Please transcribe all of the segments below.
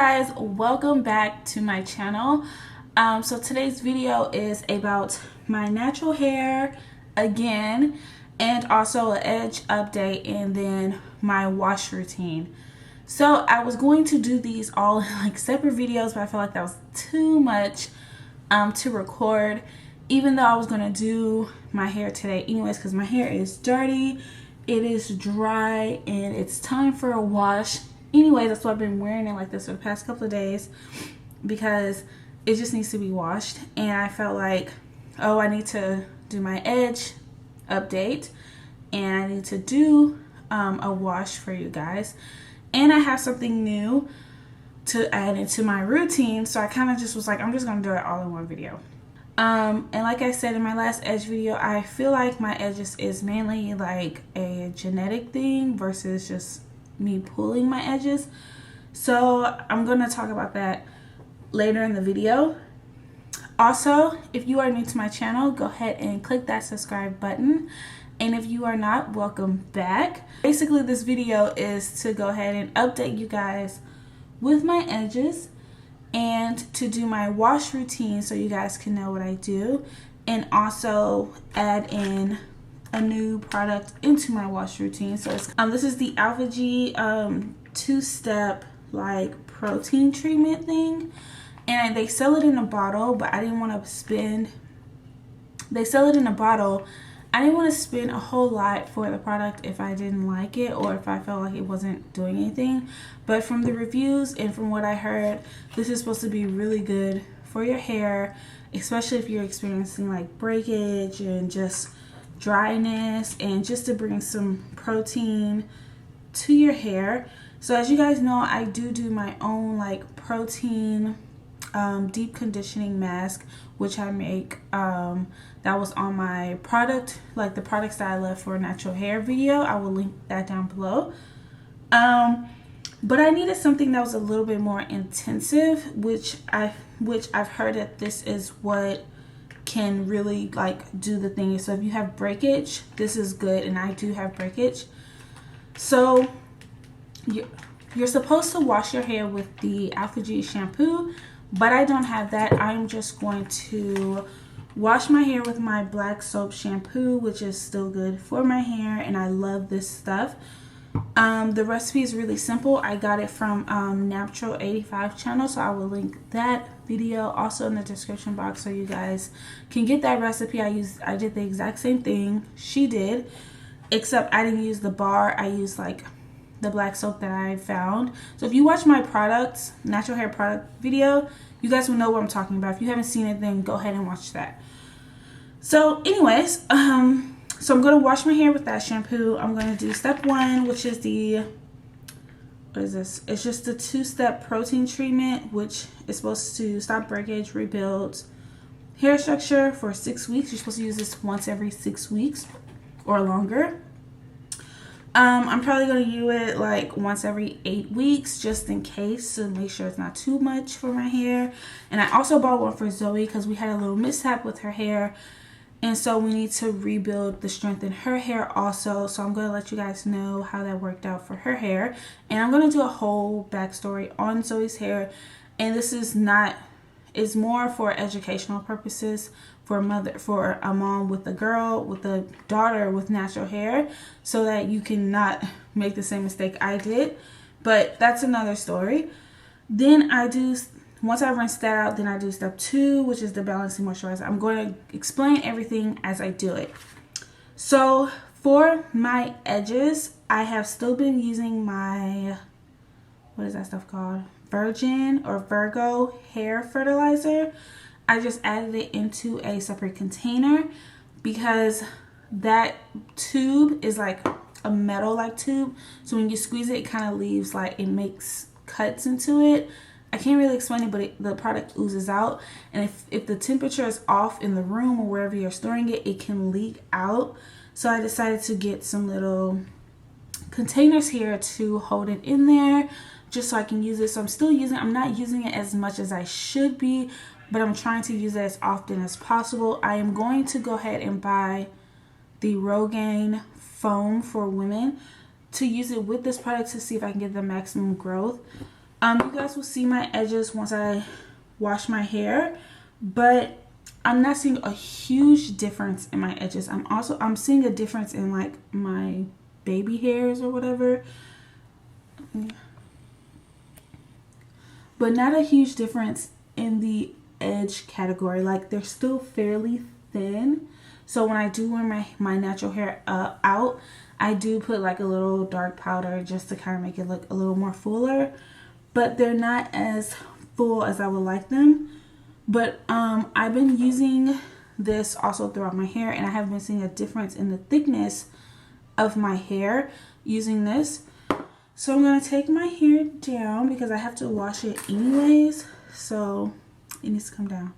guys, welcome back to my channel. So today's video is about my natural hair again, and also an edge update, and then my wash routine. So I was going to do these all in like separate videos, but I felt like that was too much to record, even though I was going to do my hair today anyways, because my hair is dirty, it is dry, and it's time for a wash. Anyway, that's why I've been wearing it like this for the past couple of days, because it just needs to be washed. And I felt like, oh, I need to do my edge update, and I need to do a wash for you guys. And I have something new to add into my routine, so I kind of just was like, I'm just gonna do it all in one video. And like I said in my last edge video, I feel like my edges is mainly like a genetic thing versus just me pulling my edges. So I'm gonna talk about that later in the video. Also, if you are new to my channel, go ahead and click that subscribe button, and if you are not, welcome back. Basically, this video is to go ahead and update you guys with my edges and to do my wash routine so you guys can know what I do, and also add in a new product into my wash routine. So it's this is the Alpha G two-step like protein treatment thing, and they sell it in a bottle, but I didn't want to spend they sell it in a bottle. I didn't want to spend a whole lot for the product if I didn't like it or if I felt like it wasn't doing anything. But from the reviews and from what I heard, this is supposed to be really good for your hair, especially if you're experiencing like breakage and just dryness, and just to bring some protein to your hair. So as you guys know, I do my own like protein deep conditioning mask, which I make. That was on my product, like the products that I love for natural hair video. I will link that down below. But I needed something that was a little bit more intensive, which I've heard that this is what can really like do the thing. So if you have breakage, this is good, and I do have breakage. So you're supposed to wash your hair with the Alpha G shampoo, but I don't have that. I'm just going to wash my hair with my black soap shampoo, which is still good for my hair, and I love this stuff. The recipe is really simple. I got it from Natural 85 channel, so I will link that video also in the description box so you guys can get that recipe. I did the exact same thing she did, except I didn't use the bar. I used like the black soap that I found. So if you watch my products, natural hair product video, you guys will know what I'm talking about. If you haven't seen it, then go ahead and watch that. So anyways, so I'm going to wash my hair with that shampoo. I'm going to do step 1, which is what is this? It's just the two-step protein treatment, which is supposed to stop breakage, rebuild hair structure for 6 weeks. You're supposed to use this once every 6 weeks or longer. I'm probably going to use it like once every 8 weeks just in case, to make sure it's not too much for my hair. And I also bought one for Zoe because we had a little mishap with her hair, and so we need to rebuild the strength in her hair also. So I'm going to let you guys know how that worked out for her hair, and I'm going to do a whole backstory on Zoe's hair. And this is not, it's more for educational purposes for a mom with a daughter with natural hair, so that you cannot make the same mistake I did. But that's another story. Then once I rinse that out, then I do step 2, which is the balancing moisturizer. I'm going to explain everything as I do it. So for my edges, I have still been using my, what is that stuff called? Virgin or Virgo hair fertilizer. I just added it into a separate container because that tube is like a metal like tube. So when you squeeze it, it kind of leaves like, it makes cuts into it. I can't really explain it, but the product oozes out. And if the temperature is off in the room or wherever you're storing it, it can leak out. So I decided to get some little containers here to hold it in there, just so I can use it. So I'm not using it as much as I should be, but I'm trying to use it as often as possible. I am going to go ahead and buy the Rogaine foam for women to use it with this product to see if I can get the maximum growth. You guys will see my edges once I wash my hair, but I'm not seeing a huge difference in my edges. I'm seeing a difference in like my baby hairs or whatever, but not a huge difference in the edge category. Like they're still fairly thin. So when I do wear my natural hair out, I do put like a little dark powder just to kind of make it look a little more fuller, but they're not as full as I would like them. But I've been using this also throughout my hair, and I have been seeing a difference in the thickness of my hair using this. So I'm going to take my hair down because I have to wash it anyways, so it needs to come down.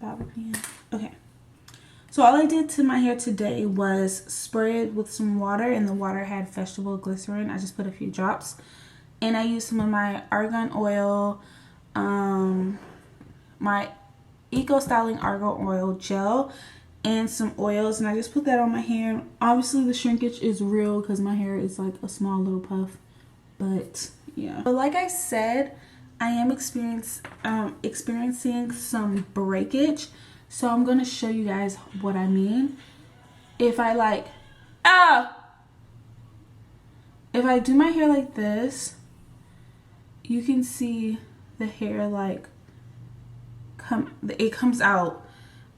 Bobby pin. Okay. So all I did to my hair today was spray it with some water, and the water had vegetable glycerin. I just put a few drops, and I used some of my argan oil, my Eco Styling Argan Oil Gel, and some oils, and I just put that on my hair. Obviously the shrinkage is real because my hair is like a small little puff, but yeah. But like I said, I am experiencing some breakage, so I'm gonna show you guys what I mean. If I if I do my hair like this, you can see the hair like it comes out.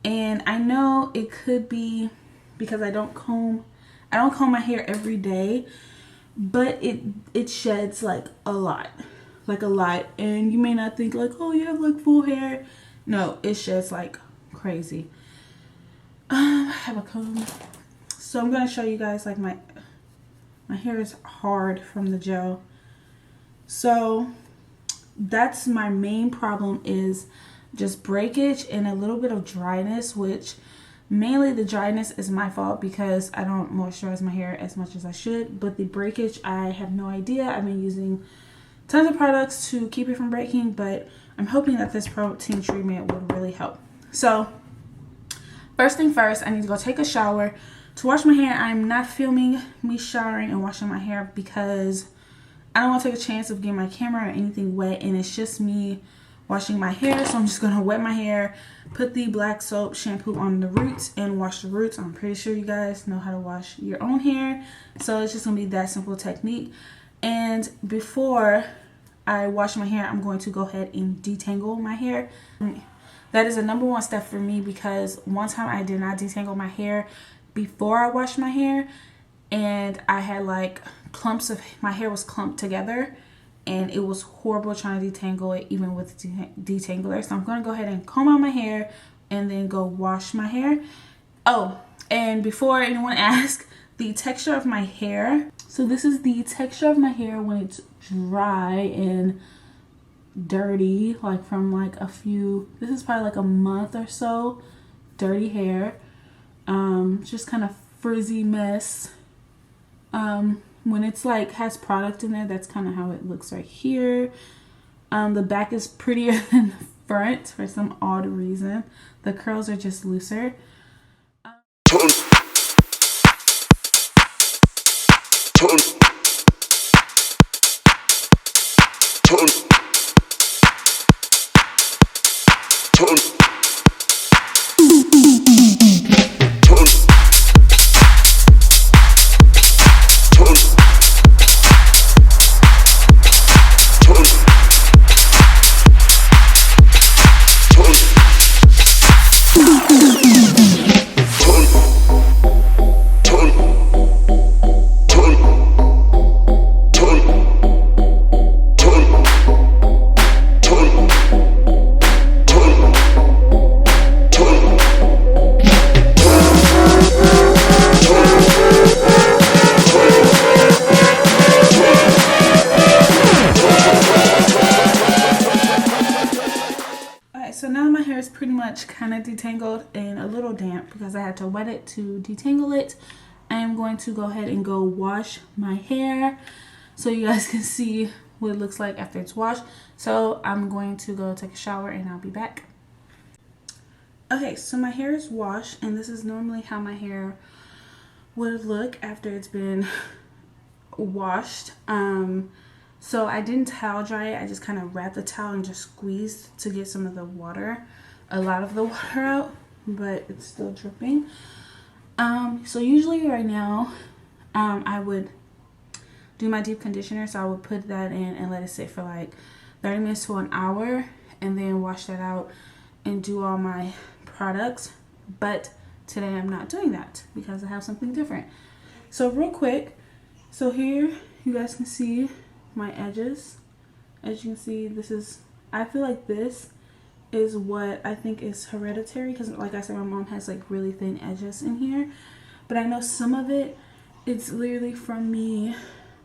And I know it could be because I don't comb my hair every day, but it sheds like a lot. And you may not think like, oh, you have like full hair. No, it sheds like crazy. I have a comb. So I'm gonna show you guys like my hair is hard from the gel. So that's my main problem, is just breakage and a little bit of dryness, which mainly the dryness is my fault because I don't moisturize my hair as much as I should. But the breakage, I have no idea. I've been using tons of products to keep it from breaking, but I'm hoping that this protein treatment would really help. So first thing first, I need to go take a shower. To wash my hair, I'm not filming me showering and washing my hair because I don't want to take a chance of getting my camera or anything wet, and it's just me washing my hair. So I'm just gonna wet my hair, put the black soap shampoo on the roots, and wash the roots. I'm pretty sure you guys know how to wash your own hair, so it's just gonna be that simple technique. And before I wash my hair, I'm going to go ahead and detangle my hair. That is a #1 step for me because one time I did not detangle my hair before I washed my hair, and I had like clumps of my hair was clumped together, and it was horrible trying to detangle it even with detangler. So I'm going to go ahead and comb out my hair and then go wash my hair. Oh, and before anyone asks, the texture of my hair. So this is the texture of my hair when it's dry and dirty, like from like this is probably like a month or so dirty hair. Just kind of frizzy mess. When it's like has product in there, that's kind of how it looks right here. The back is prettier than the front for some odd reason. The curls are just looser. So now my hair is pretty much kind of detangled and a little damp because I had to wet it to detangle it. I am going to go ahead and go wash my hair so you guys can see what it looks like after it's washed. So I'm going to go take a shower and I'll be back. Okay, so my hair is washed, and this is normally how my hair would look after it's been washed. So I didn't towel dry it. I just kind of wrapped the towel and just squeezed to get some of the water, a lot of the water out, but it's still dripping. So usually right now, I would do my deep conditioner. So I would put that in and let it sit for like 30 minutes to an hour and then wash that out and do all my products. But today I'm not doing that because I have something different. So real quick, so here you guys can see my edges. As you can see, this is, I feel like this is what I think is hereditary, because like I said, my mom has like really thin edges in here, but I know some of it, it's literally from me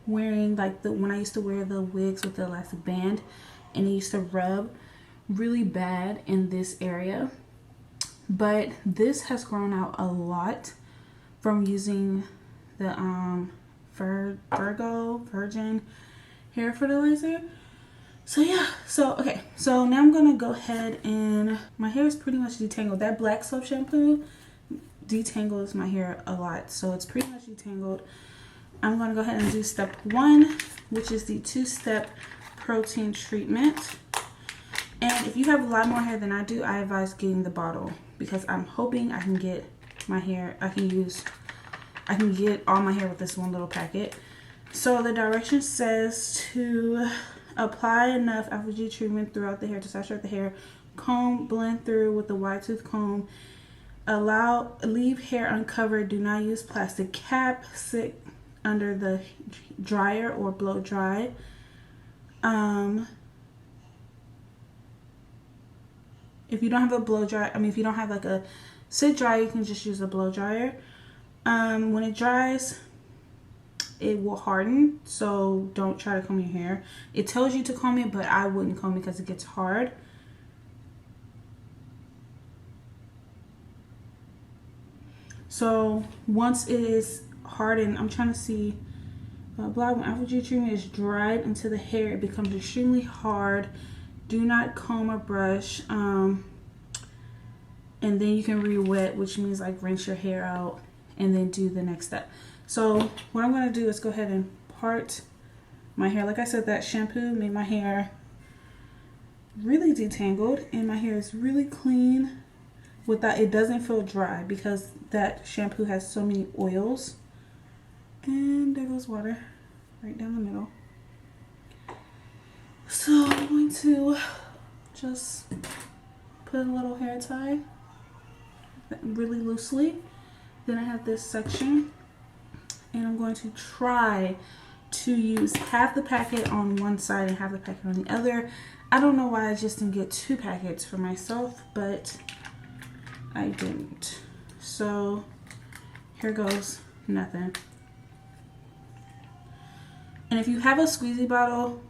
wearing like when I used to wear the wigs with the elastic band, and it used to rub really bad in this area. But this has grown out a lot from using the Virgin hair fertilizer. So yeah, so okay, so now I'm gonna go ahead and my hair is pretty much detangled. That black soap shampoo detangles my hair a lot, so it's pretty much detangled. I'm gonna go ahead and do step 1, which is the 2-step protein treatment. And if you have a lot more hair than I do, I advise getting the bottle, because I'm hoping I can get my hair, I can get all my hair with this one little packet. So the direction says to apply enough alpha-G treatment throughout the hair to saturate the hair. Comb, blend through with a wide tooth comb. Leave hair uncovered. Do not use plastic cap. Sit under the dryer or blow dry. If you don't have a blow dry, if you don't have like a sit dry, you can just use a blow dryer. When it dries, it will harden, so don't try to comb your hair. It tells you to comb it, but I wouldn't comb it because it gets hard. So once it is hardened, I'm trying to see, when alpha-G treatment is dried into the hair, it becomes extremely hard. Do not comb or brush, and then you can re-wet, which means like rinse your hair out and then do the next step. So what I'm going to do is go ahead and part my hair. Like I said, that shampoo made my hair really detangled, and my hair is really clean without, it doesn't feel dry because that shampoo has so many oils. And there goes water right down the middle. So I'm going to just put a little hair tie really loosely. Then I have this section, and I'm going to try to use half the packet on one side and half the packet on the other. I don't know why I just didn't get 2 packets for myself, but I didn't. So here goes nothing. And if you have a squeezy bottle,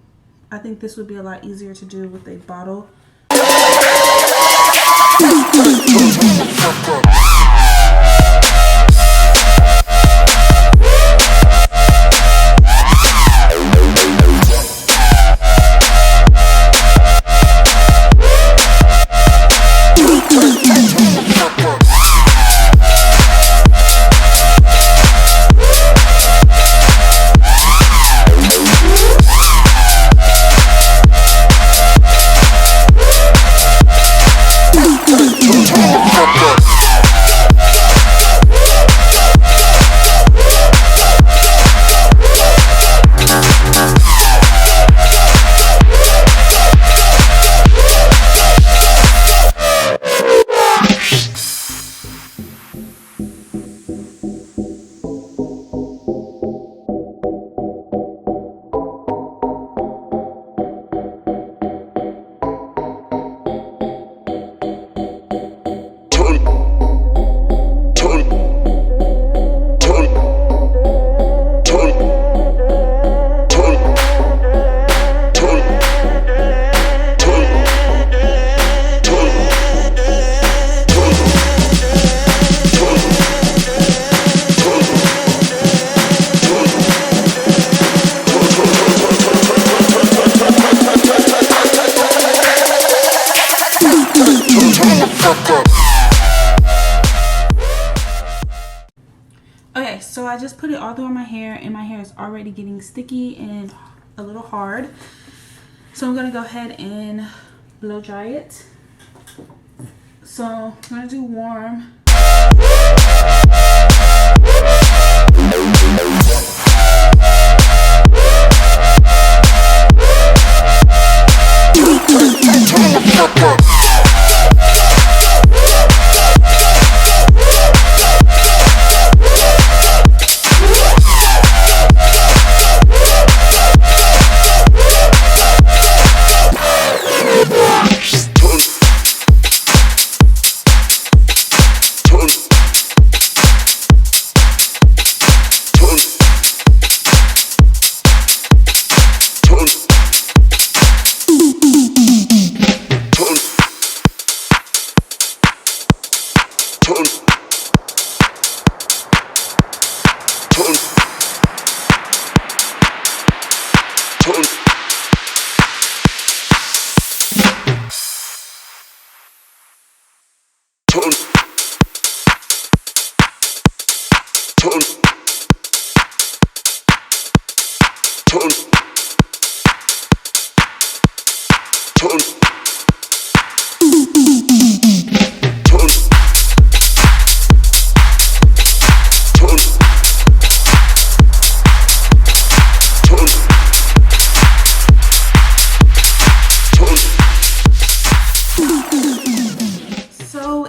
I think this would be a lot easier to do with a bottle. Okay, so I just put it all through my hair, and my hair is already getting sticky and a little hard. So I'm going to go ahead and blow dry it. So I'm going to do warm. Turn the fuck up.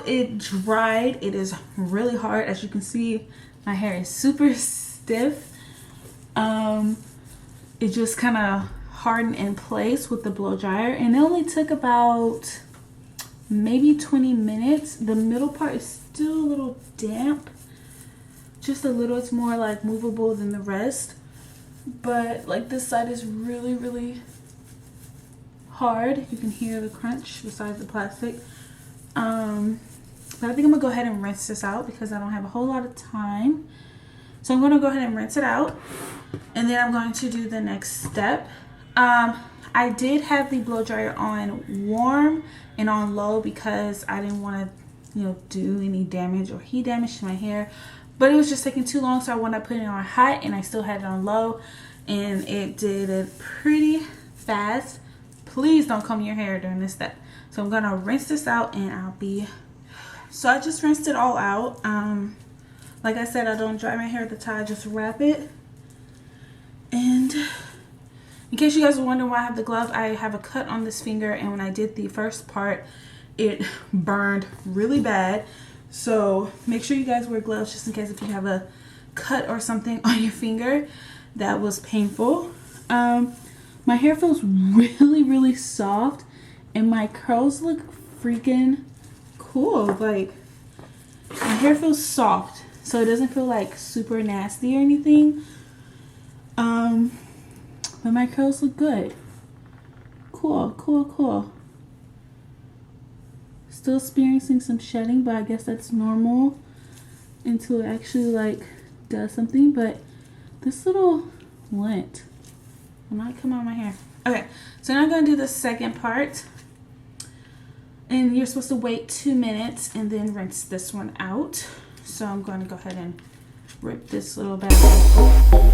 It dried. It is really hard. As you can see, my hair is super stiff. It just kind of hardened in place with the blow dryer, and it only took about maybe 20 minutes. The middle part is still a little damp, just a little. It's more like movable than the rest, but like this side is really hard. You can hear the crunch besides the plastic. But I think I'm gonna go ahead and rinse this out because I don't have a whole lot of time. So I'm gonna go ahead and rinse it out, and then I'm going to do the next step. I did have the blow dryer on warm and on low because I didn't want to, do any damage or heat damage to my hair. But it was just taking too long, so I wanted to put it on hot, and I still had it on low, and it did it pretty fast. Please don't comb your hair during this step. So I'm gonna rinse this out, and I'll be. So I just rinsed it all out. Like I said, I don't dry my hair at the top, I just wrap it. And in case you guys were wondering why I have the glove, I have a cut on this finger, and when I did the first part, it burned really bad. So make sure you guys wear gloves just in case if you have a cut or something on your finger. That was painful. My hair feels really soft, and my curls look freaking cool. Like, my hair feels soft, so it doesn't feel like super nasty or anything. But my curls look good. Cool. Still experiencing some shedding, but I guess that's normal until it actually like does something. But this little lint will not come out of my hair. Okay, so now I'm gonna do the second part. And you're supposed to wait 2 minutes and then rinse this one out. So I'm going to go ahead and rip this little bag off.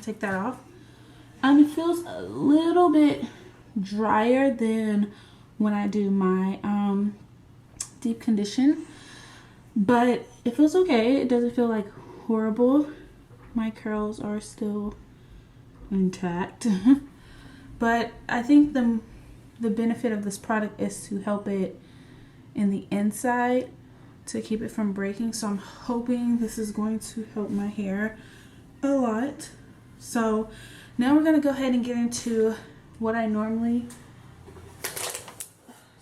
and take that off. It feels a little bit drier than when I do my deep condition, but it feels okay. It doesn't feel like horrible. My curls are still intact. But I think the benefit of this product is to help it in the inside to keep it from breaking. So I'm hoping this is going to help my hair a lot. So now we're going to go ahead and get into what I normally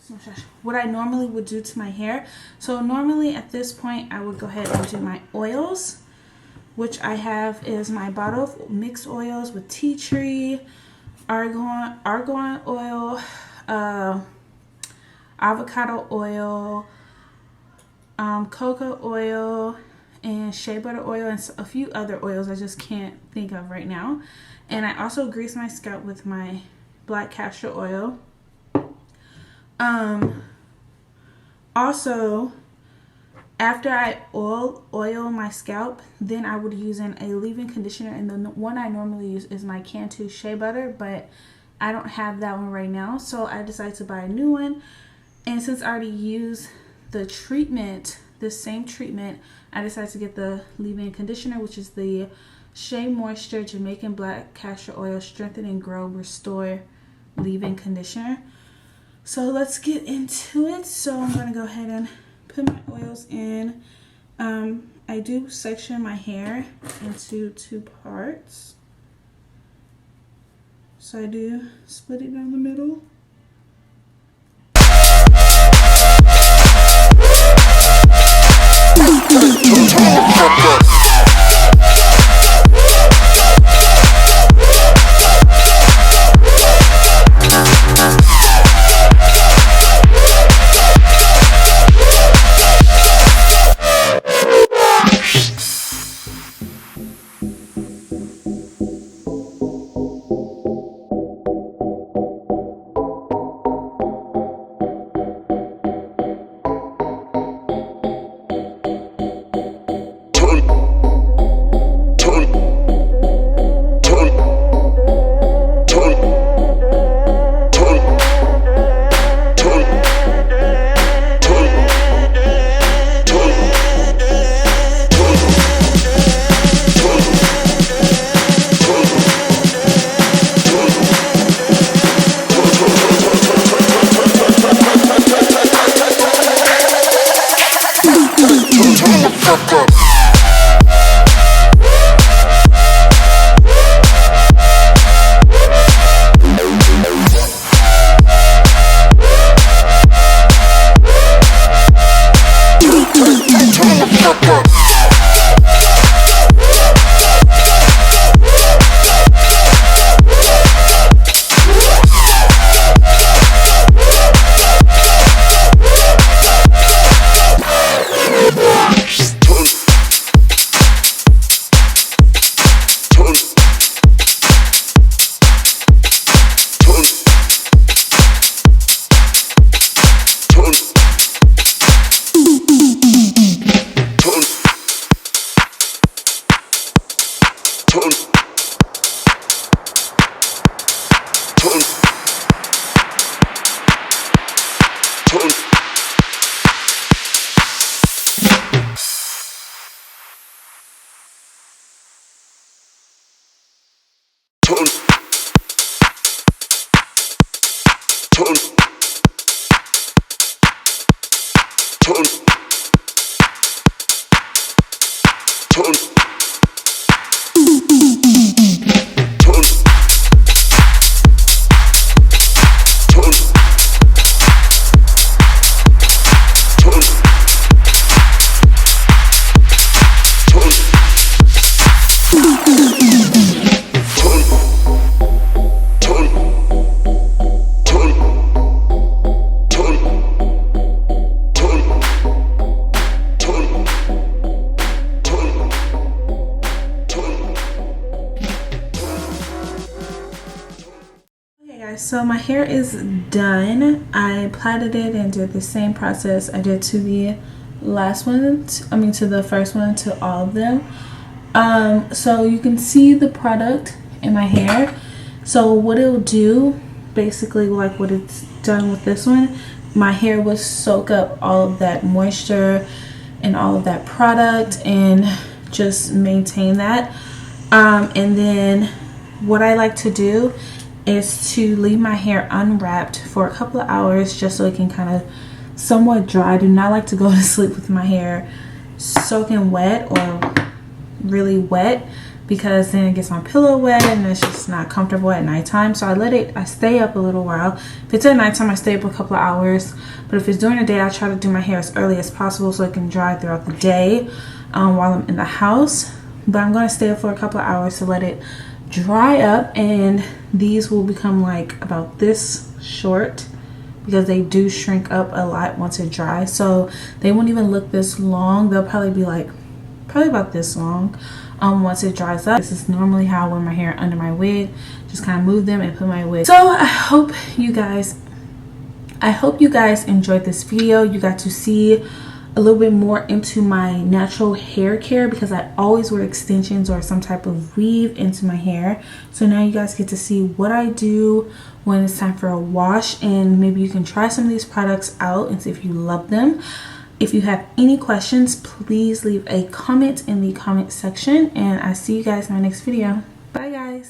would do to my hair. So normally at this point I would go ahead and do my oils, which I have is my bottle of mixed oils with tea tree, argan oil, avocado oil, cocoa oil, and shea butter oil, and a few other oils I just can't think of right now. And I also grease my scalp with my black castor oil. Also, after I oil my scalp, then I would use a leave-in conditioner, and the one I normally use is my Cantu Shea Butter, but I don't have that one right now, so I decided to buy a new one. And since I already used the treatment, the same treatment, I decided to get the leave-in conditioner, which is the Shea Moisture Jamaican Black Castor Oil Strengthen and Grow Restore Leave-in Conditioner. So let's get into it. So I'm going to go ahead and put my oils in. I do section my hair into 2 parts. So I do split it down the middle. So my hair is done. I plaited it and did the same process I did to the last one, to the first one, to all of them. So you can see the product in my hair. So what it'll do, basically like what it's done with this one, my hair will soak up all of that moisture and all of that product and just maintain that. And then what I like to do is to leave my hair unwrapped for a couple of hours just so it can kind of somewhat dry. I do not like to go to sleep with my hair soaking wet or really wet, because then it gets my pillow wet and it's just not comfortable at nighttime. So I stay up a little while. If it's at nighttime, I stay up a couple of hours, but if it's during the day, I try to do my hair as early as possible so it can dry throughout the day while I'm in the house. But I'm going to stay up for a couple of hours to let it dry up, and these will become like about this short because they do shrink up a lot once it dries. So they won't even look this long. They'll probably be like about this long once it dries up. This is normally how I wear my hair under my wig. Just kind of move them and put my wig. So I hope you guys enjoyed this video. You got to see a little bit more into my natural hair care, because I always wear extensions or some type of weave into my hair. So now you guys get to see what I do when it's time for a wash, and maybe you can try some of these products out and see if you love them. If you have any questions, please leave a comment in the comment section, and I see you guys in my next video. Bye guys.